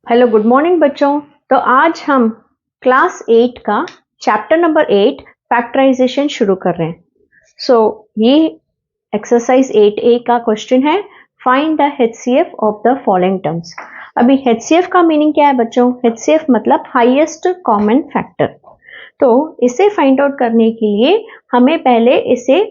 Hello good morning बच्चों। तो आज हम क्लास 8 का चैप्टर नंबर 8 फैक्टराइजेशन शुरू कर रहे हैं। ये एक्सरसाइज 8A का क्वेश्चन है, find the HCF of the following terms. अभी HCF का मीनिंग क्या है बच्चों? HCF मतलब हाईएस्ट कॉमन फैक्टर। तो इसे फाइंड आउट करने के लिए हमें पहले इसे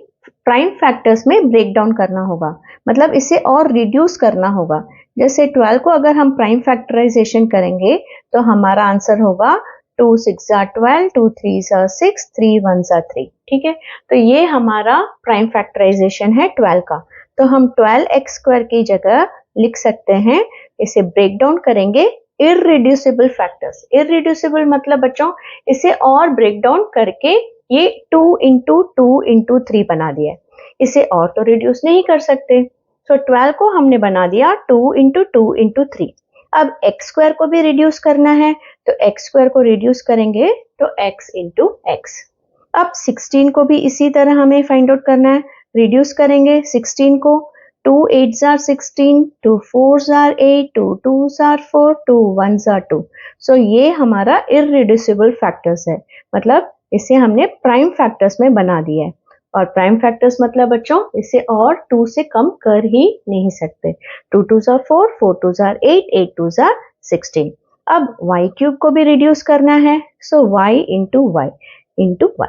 प्राइम फैक्टर्स में ब्रेक डाउन करना होगा, मतलब इसे और रिड्यूस करना होगा। जैसे 12 को अगर हम प्राइम फैक्टराइजेशन करेंगे तो हमारा आंसर होगा 2 6 12, 2 3 6, 3 1 3। ठीक है, तो ये हमारा प्राइम फैक्टराइजेशन है 12 का। तो हम 12x² की जगह लिख सकते हैं, इसे ब्रेक डाउन करेंगे इररिड्यूसिबल फैक्टर्स। इररिड्यूसिबल मतलब बच्चों इसे और ब्रेक डाउन करके ये 2 इंटू 2 इंटू 3 बना दिया है, इसे और तो रिड्यूस नहीं कर सकते। तो 12 को हमने बना दिया 2 इंटू 2 इंटू 3। अब x² को भी रिड्यूस करना है, तो x² को रिड्यूस करेंगे तो x इंटू x। अब 16 को भी इसी तरह हमें फाइंड आउट करना है, रिड्यूस करेंगे 16 को, 2 8 16, 2 4 8, 2 2 4, 2 1 2। सो ये हमारा इररिड्यूसिबल फैक्टर्स है, मतलब इसे हमने प्राइम फैक्टर्स में बना दिया है। और प्राइम फैक्टर्स मतलब बच्चों इसे और 2 से कम कर ही नहीं सकते। 2 2 4, 4 2 8, 8 2 16। अब y³ को भी रिड्यूस करना है, सो y into y into y।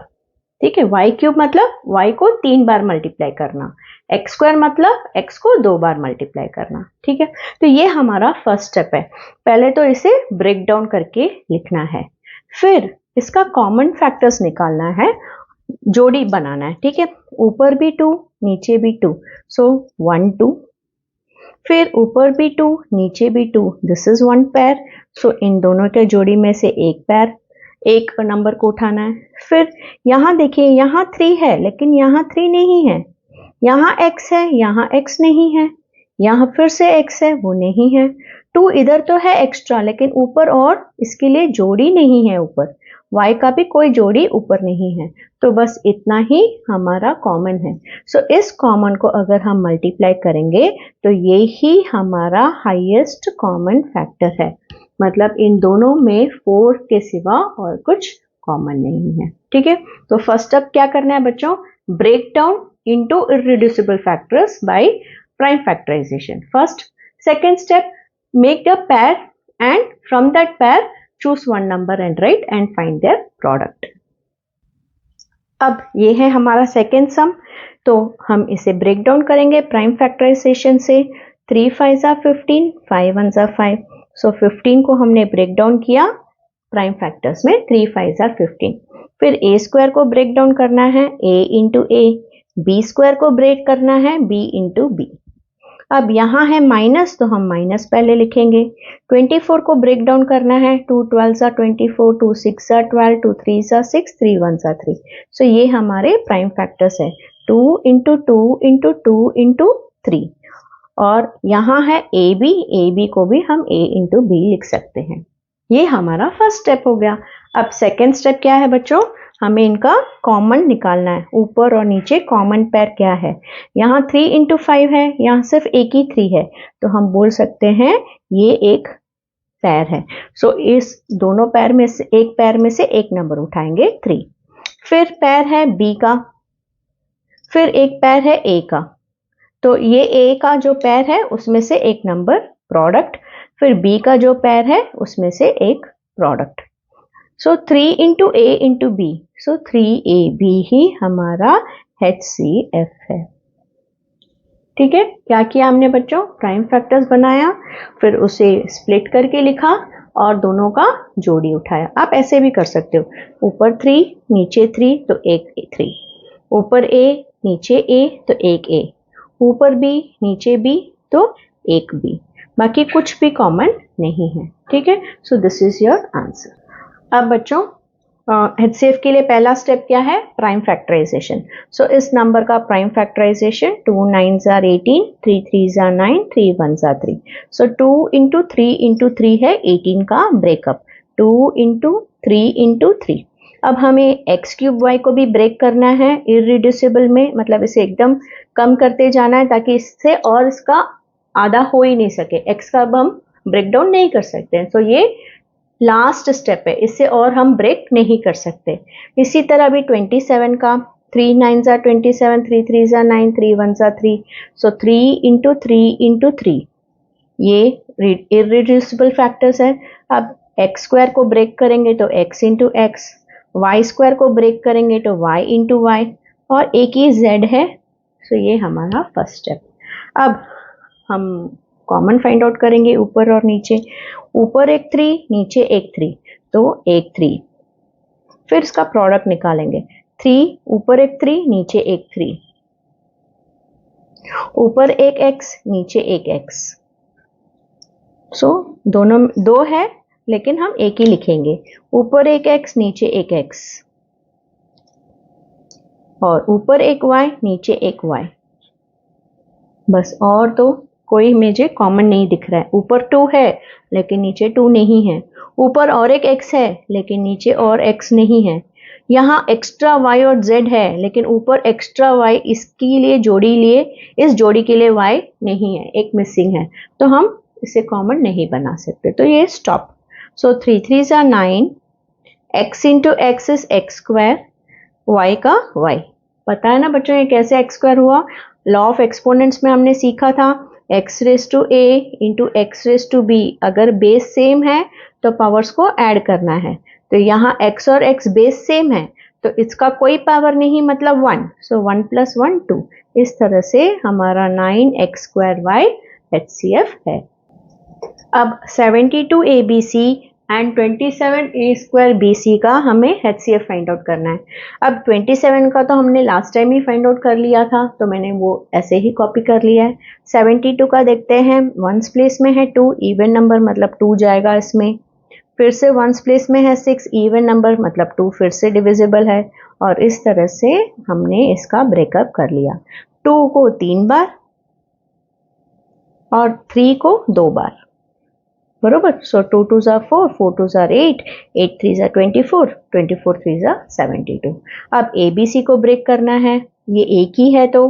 ठीक है, y³ मतलब y को 3 बार मल्टीप्लाई करना, x² मतलब x को 2 बार मल्टीप्लाई करना। ठीक है, तो ये हमारा फर्स्ट स्टेप है। पहले तो इसे ब्रेक डाउन करके लिखना है, फिर इसका कॉमन फैक्टर्स निकालना है, जोड़ी बनाना है। ठीक है, ऊपर भी 2 नीचे भी 2, सो 1 2, फिर ऊपर भी 2 नीचे भी 2, दिस इज 1 पेयर। सो इन दोनों के जोड़ी में से एक पेयर, एक नंबर को उठाना है। फिर यहाँ देखिए, यहाँ 3 है लेकिन यहाँ 3 नहीं है, यहाँ x है यहाँ x नहीं है, यहाँ फिर से x है वो नहीं है, 2 इधर तो है एक्स्ट्रा लेकिन ऊपर और इसके लिए जोड़ी नहीं है, ऊपर y का भी कोई जोड़ी ऊपर नहीं है। तो बस इतना ही हमारा कॉमन है। सो इस कॉमन को अगर हम मल्टीप्लाई करेंगे तो ये ही हमारा हाईएस्ट कॉमन फैक्टर है, मतलब इन दोनों में 4 के सिवा और कुछ कॉमन नहीं है। ठीक है, तो फर्स्ट स्टेप क्या करना है बच्चों? Break down into irreducible factors by prime factorization first. Second step, make the pair and from that pair choose one number and write and find their product. अब ये है हमारा सेकेंड सम, तो हम इसे ब्रेक डाउन करेंगे prime factorisation से। 3 5 15, 5 1 5। सो 15 को हमने ब्रेक डाउन किया प्राइम फैक्टर्स में, 3 5 15। फिर a² को ब्रेक डाउन करना है, a इंटू a। b² को ब्रेक करना है, b इंटू b। अब यहाँ है माइनस तो हम माइनस पहले लिखेंगे। 24 को ब्रेक डाउन करना है, 2 12 24, 2 6 12, 2 3 6, 3 1 3। सो ये हमारे प्राइम फैक्टर्स है, 2 इंटू 2 इंटू 2 इंटू 3। और यहाँ है ab को भी हम a इंटू b लिख सकते हैं। ये हमारा फर्स्ट स्टेप हो गया। अब सेकेंड स्टेप क्या है बच्चों? हमें इनका कॉमन निकालना है, ऊपर और नीचे कॉमन पेयर क्या है। यहाँ 3 इंटू 5 है, यहाँ सिर्फ एक ही 3 है, तो हम बोल सकते हैं ये एक पेयर है। सो इस दोनों पेयर में से एक पेयर में से एक नंबर उठाएंगे 3। फिर पेयर है b का, फिर एक पेयर है a का, तो ये a का जो पेयर है उसमें से एक नंबर प्रोडक्ट, फिर b का जो पेयर है उसमें से एक product. So 3 into a into b, so 3ab ही हमारा HCF है। ठीक है, क्या किया हमने बच्चों? प्राइम फैक्टर्स बनाया, फिर उसे स्प्लिट करके लिखा और दोनों का जोड़ी उठाया। आप ऐसे भी कर सकते हो, ऊपर 3 नीचे 3 तो एक 3, ऊपर a नीचे a तो एक a, ऊपर b नीचे b तो एक b, बाकी कुछ भी कॉमन नहीं है। ठीक है, सो दिस इज योर आंसर। अब बच्चों HCF के लिए पहला स्टेप क्या है? Prime factorisation. सो इस नंबर का प्राइम फैक्टराइजेशन 2 9 18, 3 3 9, 3 1 3। सो 2 इंटू 3 इंटू 3 है 18 का ब्रेकअप, 2 इंटू 3 इंटू 3। अब हमें x³ y को भी ब्रेक करना है इररिड्यूसिबल में, मतलब इसे एकदम कम करते जाना है ताकि इससे और इसका आधा हो ही नहीं सके। x का अब हम ब्रेक डाउन नहीं कर सकते हैं। तो ये लास्ट स्टेप है, इससे और हम ब्रेक नहीं कर सकते। इसी तरह अभी 27 का 3 9s are 27, 3 3s are 9, 3 1s are 3, so 3 into 3 into 3 ये इररिड्यूसिबल फैक्टर्स है। अब एक्स स्क्वायर को ब्रेक करेंगे तो x into x, y square को ब्रेक करेंगे तो y इंटू वाई, और एक ही z है। सो ये हमारा फर्स्ट स्टेप। अब हम कॉमन फाइंड आउट करेंगे ऊपर और नीचे। ऊपर एक 3, नीचे एक 3, तो एक 3। फिर इसका प्रोडक्ट निकालेंगे। 3 ऊपर एक 3, नीचे एक 3, ऊपर एक x, नीचे एक x। सो दोनों दो है लेकिन हम एक ही लिखेंगे। ऊपर एक x, नीचे एक x, और ऊपर एक y, नीचे एक y। बस, और तो कोई मुझे कॉमन नहीं दिख रहा है। ऊपर 2 है लेकिन नीचे 2 नहीं है। ऊपर और एक x है लेकिन नीचे और x नहीं है। यहाँ एक्स्ट्रा y और z है लेकिन ऊपर एक्स्ट्रा y, इसके लिए जोड़ी लिए, इस जोड़ी के लिए y नहीं है, एक मिसिंग है, तो हम इसे कॉमन नहीं बना सकते। तो ये stop. So 3 3s are 9, x into x is x square, y का y। पता है ना बच्चों ये कैसे x स्क्वायर हुआ? लॉ ऑफ एक्सपोनेंट्स में हमने सीखा था x raise to a into x raise to b। अगर बेस सेम है तो पावर्स को ऐड करना है। तो यहाँ x और x बेस सेम है तो इसका कोई पावर नहीं, मतलब 1। सो 1 + 1 2। इस तरह से हमारा 9x² HCF है। अब 72 ABC एंड 27 A² BC का हमें HCF फाइंड आउट करना है। अब 27 का तो हमने लास्ट टाइम ही फाइंड आउट कर लिया था, तो मैंने वो ऐसे ही कॉपी कर लिया है। 72 का देखते हैं। वंस प्लेस में है 2, इवन नंबर मतलब 2 जाएगा इसमें। फिर से वंस प्लेस में है 6, इवन नंबर मतलब 2 फिर से डिविजिबल है। और इस तरह से हमने इसका ब्रेकअप कर लिया। 2 को 3 बार और 3 को 2 बार, बरोबर। सो 2 2s are 4, 4 2s are 8, 8 3s are 24, 24 3s are 72। अब ABC को ब्रेक करना है, ये एक ही है तो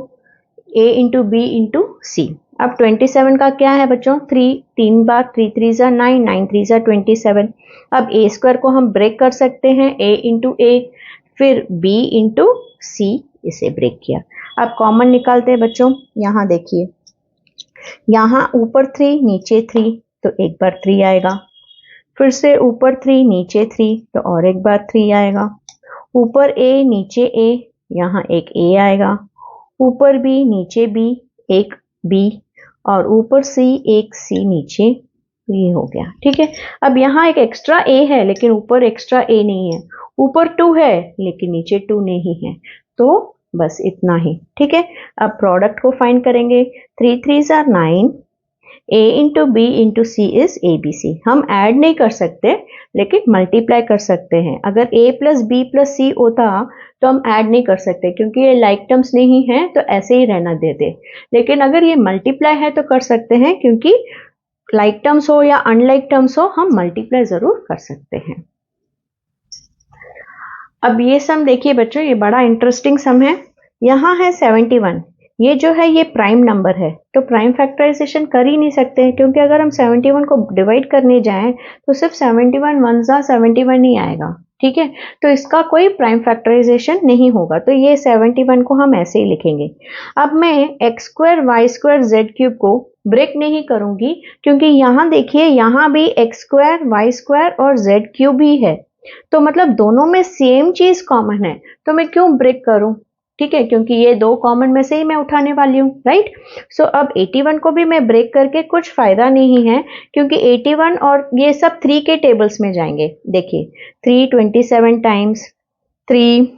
A into B into C। अब 27 का क्या है बच्चों? 3 बार, 3 3s are 9, 9 3s are 27। अब A² को हम ब्रेक कर सकते हैं, A इंटू A, फिर B इंटू C, इसे ब्रेक किया। अब कॉमन निकालते हैं बच्चों। यहाँ देखिए, यहाँ ऊपर 3 नीचे 3, तो एक बार 3 आएगा। फिर से ऊपर 3 नीचे 3, तो और एक बार 3 आएगा। ऊपर A नीचे A, यहाँ एक A आएगा। ऊपर B नीचे B, एक B, और ऊपर C एक C नीचे, ये हो गया। ठीक है। अब यहाँ एक एक्स्ट्रा A है लेकिन ऊपर एक्स्ट्रा A नहीं है। ऊपर 2 है लेकिन नीचे 2 नहीं है। तो बस इतना ही। ठीक है। अब प्रोडक्ट को फाइंड करेंगे। 3 3s are 9, A into B into C is ABC। हम ऐड नहीं कर सकते लेकिन मल्टीप्लाई कर सकते हैं। अगर A plus B plus C होता तो हम ऐड नहीं कर सकते क्योंकि ये लाइक टर्म्स नहीं है, तो ऐसे ही रहना देते। लेकिन अगर ये मल्टीप्लाई है तो कर सकते हैं, क्योंकि लाइक टर्म्स हो या अनलाइक टर्म्स हो, हम मल्टीप्लाई जरूर कर सकते हैं। अब ये सम देखिए बच्चों, ये बड़ा इंटरेस्टिंग सम है। यहाँ है 71, ये जो है ये प्राइम नंबर है, तो प्राइम फैक्टराइजेशन कर ही नहीं सकते, क्योंकि अगर हम 71 को डिवाइड करने जाएं तो सिर्फ 71 1s are 71 ही आएगा। ठीक है, तो इसका कोई प्राइम फैक्टराइजेशन नहीं होगा, तो ये 71 को हम ऐसे ही लिखेंगे। अब मैं x² y² z³ को ब्रेक नहीं करूंगी, क्योंकि यहाँ देखिए, यहाँ भी x² y² और z³ भी है, तो मतलब दोनों में सेम चीज कॉमन है, तो मैं क्यों ब्रेक करूं। ठीक है, क्योंकि ये दो कॉमन में से ही मैं उठाने वाली हूँ, राइट। सो अब 81 को भी मैं ब्रेक करके कुछ फायदा नहीं है, क्योंकि 81 और ये सब 3 के टेबल्स में जाएंगे। देखिए 3 27 times, 3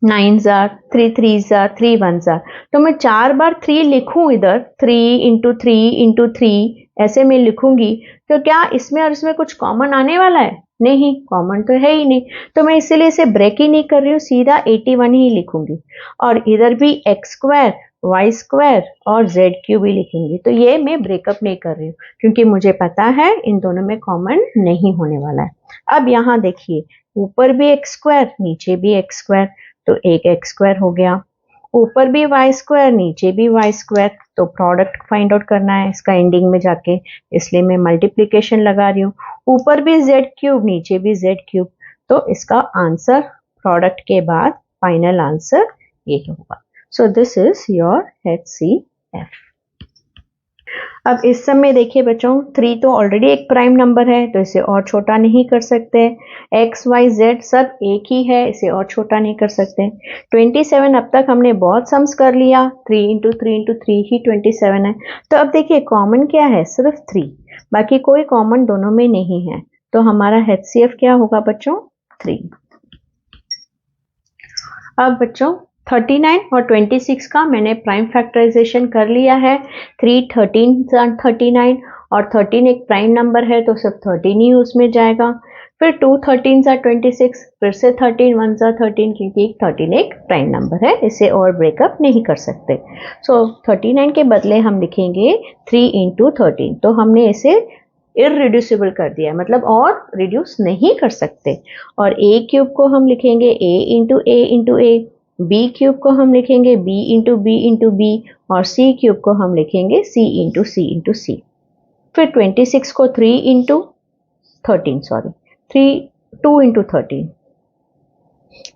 9s are, 3 3s are, 3 1s are, तो मैं 4 बार 3 लिखूं इधर, 3 इंटू 3 इंटू 3 ऐसे में लिखूंगी, तो क्या इसमें और इसमें कुछ कॉमन आने वाला है? नहीं, कॉमन तो है ही नहीं, तो मैं इसीलिए इसे ब्रेक ही नहीं कर रही हूँ, सीधा 81 ही लिखूंगी। और इधर भी x² y² और z³ भी लिखूंगी, तो ये मैं ब्रेकअप नहीं कर रही हूँ, क्योंकि मुझे पता है इन दोनों में कॉमन नहीं होने वाला है। अब यहाँ देखिए, ऊपर भी x², नीचे भी x², तो एक x² हो गया। ऊपर भी वाई स्क्वायर नीचे भी वाई स्क्वायर, तो प्रोडक्ट फाइंड आउट करना है इसका एंडिंग में जाके, इसलिए मैं मल्टीप्लिकेशन लगा रही हूँ। ऊपर भी जेड क्यूब नीचे भी जेड क्यूब, तो इसका आंसर प्रोडक्ट के बाद फाइनल आंसर ये होगा। सो दिस इज योर HCF। अब इस समय देखिए बच्चों, 3 तो ऑलरेडी एक प्राइम नंबर है, तो इसे और छोटा नहीं कर सकते। x y z सब एक ही है, इसे और छोटा नहीं कर सकते। 27 अब तक हमने बहुत सम्स कर लिया, 3 इंटू 3 इंटू 3 ही 27 है। तो अब देखिए कॉमन क्या है, सिर्फ 3, बाकी कोई कॉमन दोनों में नहीं है, तो हमारा HCF क्या होगा बच्चों, 3। अब बच्चों 39 और 26 का मैंने प्राइम फैक्टराइजेशन कर लिया है। 3 13 39 और 13 एक प्राइम नंबर है, तो सिर्फ 13 ही उसमें जाएगा। फिर 2 13 26, फिर से 13 1 13, क्योंकि 13 एक प्राइम नंबर है, इसे और ब्रेकअप नहीं कर सकते। सो 39 के बदले हम लिखेंगे 3 इंटू 13, तो हमने इसे इररिड्यूसिबल कर दिया, मतलब और रिड्यूस नहीं कर सकते। और ए क्यूब को हम लिखेंगे a into a into a, b cube को हम लिखेंगे b into b into b, और c क्यूब को हम लिखेंगे c into c into c. फिर 26 को 3 into 13, sorry 2 into 13,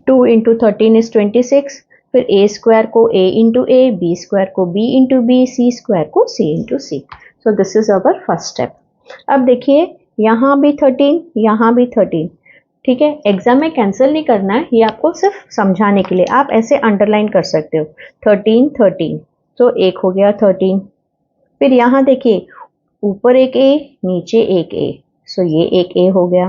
2 into 13 is 26। फिर a स्क्वायर को a into a, b square को b into b, c square को c into c. So this is our first step. अब देखिए यहाँ भी 13, यहाँ भी 13, ठीक है। एग्जाम में कैंसिल नहीं करना है, ये आपको सिर्फ समझाने के लिए, आप ऐसे अंडरलाइन कर सकते हो 13 13, तो एक हो गया 13। फिर यहाँ देखिए ऊपर एक a नीचे एक a, सो ये एक a हो गया।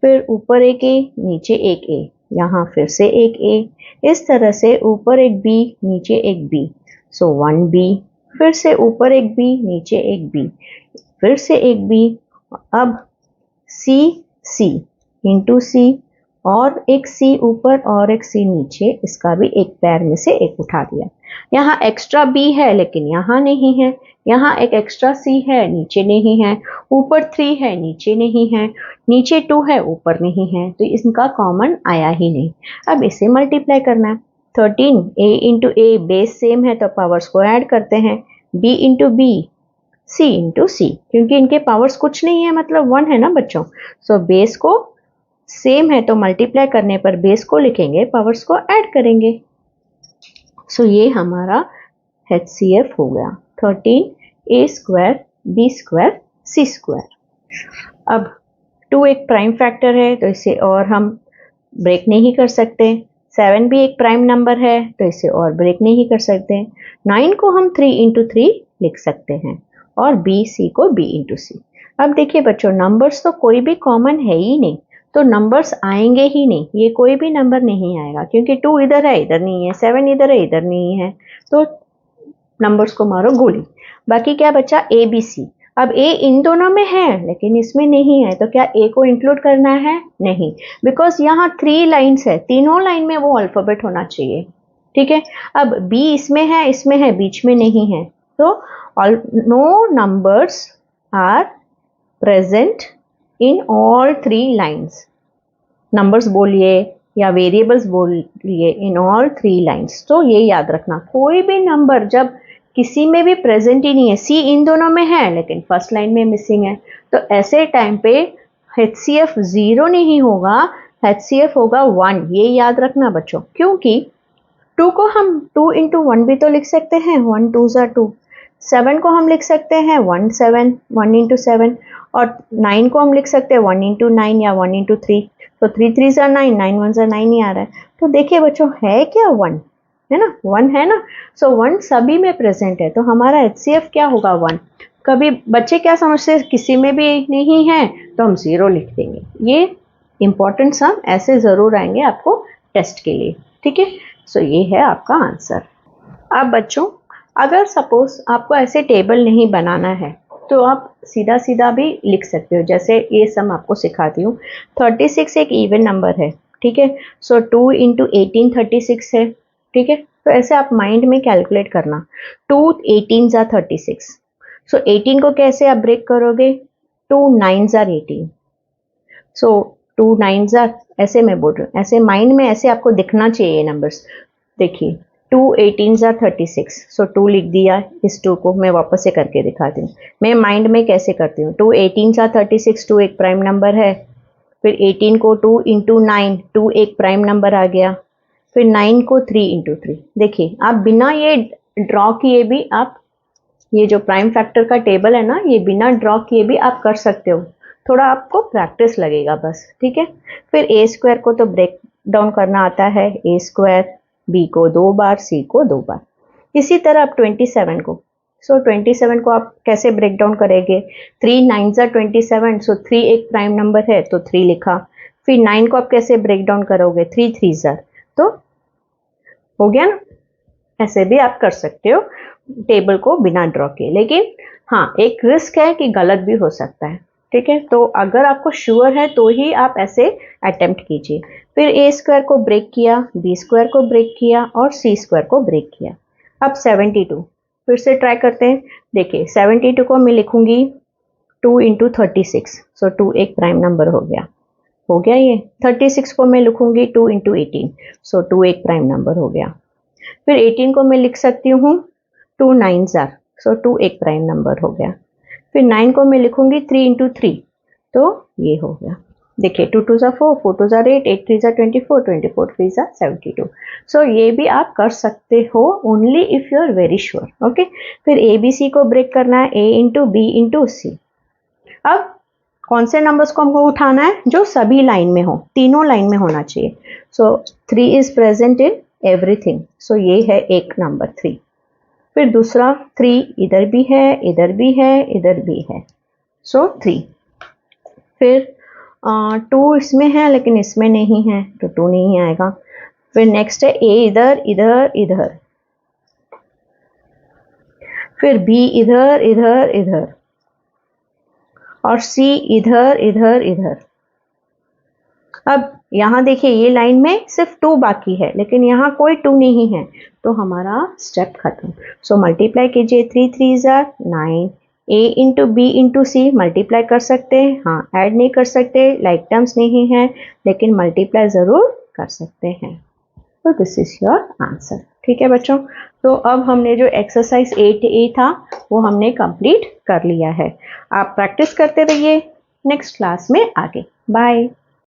फिर ऊपर एक a नीचे एक a, यहाँ फिर से एक a, इस तरह से ऊपर एक b नीचे एक b, सो 1b। फिर से ऊपर एक b नीचे एक b, फिर से एक b। अब c c इंटू सी, और एक सी ऊपर और एक सी नीचे, इसका भी एक पैर में से एक उठा दिया। यहाँ एक्स्ट्रा बी है लेकिन यहाँ नहीं है, यहाँ एक एक्स्ट्रा सी है नीचे नहीं है, ऊपर 3 है नीचे नहीं है, नीचे 2 है ऊपर नहीं है, तो इनका कॉमन आया ही नहीं। अब इसे मल्टीप्लाई करना है। 13 a into A, base same है तो पावर्स को ऐड करते हैं, b into B, c into C, क्योंकि इनके पावर्स कुछ नहीं है, मतलब 1 है ना बच्चों। सो बेस को सेम है तो मल्टीप्लाई करने पर बेस को लिखेंगे, पावर्स को ऐड करेंगे। सो ये हमारा HCF हो गया 13 a square b square c square. अब 2 एक प्राइम फैक्टर है, तो इसे और हम ब्रेक नहीं कर सकते। 7 भी एक प्राइम नंबर है, तो इसे और ब्रेक नहीं कर सकते। 9 को हम 3 इंटू 3 लिख सकते हैं, और b c को b इंटू सी। अब देखिए बच्चों, नंबर्स तो कोई भी कॉमन है ही नहीं, तो नंबर्स आएंगे ही नहीं, ये कोई भी नंबर नहीं आएगा, क्योंकि 2 इधर है इधर नहीं है, 7 इधर है इधर नहीं है, तो नंबर्स को मारो गोली। बाकी क्या बचा, ए बी सी। अब ए इन दोनों में है लेकिन इसमें नहीं है, तो क्या ए को इंक्लूड करना है, नहीं, बिकॉज यहाँ 3 लाइन्स है, तीनों लाइन में वो अल्फाबेट होना चाहिए, ठीक है। अब बी इसमें है, बीच में नहीं है, तो no numbers are present in all 3 lines. Numbers बोलिए या वेरिएबल्स बोलिए, इन ऑल 3 लाइन्स। तो ये याद रखना, कोई भी नंबर जब किसी में भी प्रेजेंट ही नहीं है, सी इन दोनों में है लेकिन फर्स्ट लाइन में मिसिंग है, तो ऐसे टाइम पे HCF 0 नहीं होगा, HCF होगा 1। ये याद रखना बच्चों, क्योंकि 2 को हम 2 इंटू 1 भी तो लिख सकते हैं, 1 2 2। 7 को हम लिख सकते हैं 1 7, 1 इंटू 7, और 9 को हम लिख सकते हैं 1 इंटू 9 या 1 इंटू 3, तो 3 3 9, 9 1 9 ही आ रहा है। तो देखिए बच्चों, है क्या 1, है ना, 1 है ना। सो 1 सभी में प्रेजेंट है, तो हमारा HCF क्या होगा, 1। कभी बच्चे क्या समझते हैं, किसी में भी नहीं है तो हम 0 लिख देंगे। ये इंपॉर्टेंट सम ऐसे ज़रूर आएंगे आपको टेस्ट के लिए, ठीक है। सो ये है आपका आंसर। अब बच्चों, अगर सपोज आपको ऐसे टेबल नहीं बनाना है, तो आप सीधा सीधा भी लिख सकते हो, जैसे ये सम आपको सिखाती हूँ। 36 एक इवन नंबर है, ठीक है। सो 2 इंटू 18 36 है, ठीक है। तो ऐसे आप माइंड में कैलकुलेट करना, 2 18 ज़ा 36। सो 18 को कैसे आप ब्रेक करोगे, 2 9 ज़ा 18। सो 2 9 ज़ा, ऐसे मैं बोल रही हूँ, ऐसे माइंड में ऐसे आपको दिखना चाहिए ये नंबर्स। देखिए 2 18 ज़ा 36, सो 2 लिख दिया। इस 2 को मैं वापस से करके दिखाती हूँ, मैं माइंड में कैसे करती हूँ। 2 18 ज़ा 36, 2 एक प्राइम नंबर है। फिर 18 को 2 इंटू 9, 2 एक प्राइम नंबर आ गया। फिर 9 को 3 इंटू 3। देखिए आप बिना ये ड्रॉ किए भी आप ये जो प्राइम फैक्टर का टेबल है ना, ये बिना ड्रॉ किए भी आप कर सकते हो, थोड़ा आपको प्रैक्टिस लगेगा बस, ठीक है। फिर ए स्क्वायर को तो ब्रेक डाउन करना आता है, ए स्क्वायर, बी को 2 बार, सी को 2 बार। इसी तरह आप 27 को, सो 27 को आप कैसे ब्रेक डाउन करेंगे। 3 9 ज़ा 27, सो 3 एक प्राइम नंबर है तो 3 लिखा। फिर 9 को आप कैसे ब्रेक डाउन करोगे, 3 3 ज़ा, तो हो गया ना। ऐसे भी आप कर सकते हो टेबल को बिना ड्रॉ किए, लेकिन हाँ एक रिस्क है कि गलत भी हो सकता है, ठीक है। तो अगर आपको श्योर है तो ही आप ऐसे अटेम्प्ट कीजिए। फिर ए स्क्वायर को ब्रेक किया, बी स्क्वायर को ब्रेक किया और सी स्क्वायर को ब्रेक किया। अब 72 फिर से ट्राई करते हैं। देखिए 72 को मैं लिखूंगी 2 इंटू 36, सो 2 एक प्राइम नंबर हो गया ये। 36 को मैं लिखूंगी 2 इंटू 18, सो 2 एक प्राइम नंबर हो गया। फिर 18 को मैं लिख सकती हूँ 2 9 ज़ा, सो 2 एक प्राइम नंबर हो गया। फिर 9 को मैं लिखूंगी 3 इंटू 3, तो ये हो गया। देखिए 2 2 ज़ा 4, 4 2 ज़ा 8, 8 3 ज़ा 24, 24 3 ज़ा 72। सो ये भी आप कर सकते हो only if you are very sure, okay. फिर ए बी सी को ब्रेक करना है, a into b into c. अब कौन से नंबर्स को हमको उठाना है, जो सभी लाइन में हो, तीनों लाइन में होना चाहिए। सो 3 इज प्रेजेंट इन एवरीथिंग, सो ये है एक नंबर 3। फिर दूसरा 3 इधर भी है, इधर भी है, इधर भी है, सो 3। फिर 2 इसमें है लेकिन इसमें नहीं है तो 2 नहीं आएगा। फिर नेक्स्ट है ए इधर इधर इधर, फिर बी इधर इधर इधर और सी इधर इधर इधर। अब यहाँ देखिए ये लाइन में सिर्फ 2 बाकी है, लेकिन यहाँ कोई 2 नहीं है, तो हमारा स्टेप खत्म। सो मल्टीप्लाई कीजिए, 3 3 ज़ा 9, ए into b into C multiply कर सकते हैं, हाँ ऐड नहीं कर सकते, लाइक टर्म्स नहीं है, लेकिन मल्टीप्लाई ज़रूर कर सकते हैं। तो दिस इज योर आंसर, ठीक है बच्चों। तो अब हमने जो एक्सरसाइज 8A था वो हमने कंप्लीट कर लिया है। आप प्रैक्टिस करते रहिए, नेक्स्ट क्लास में आगे। बाय।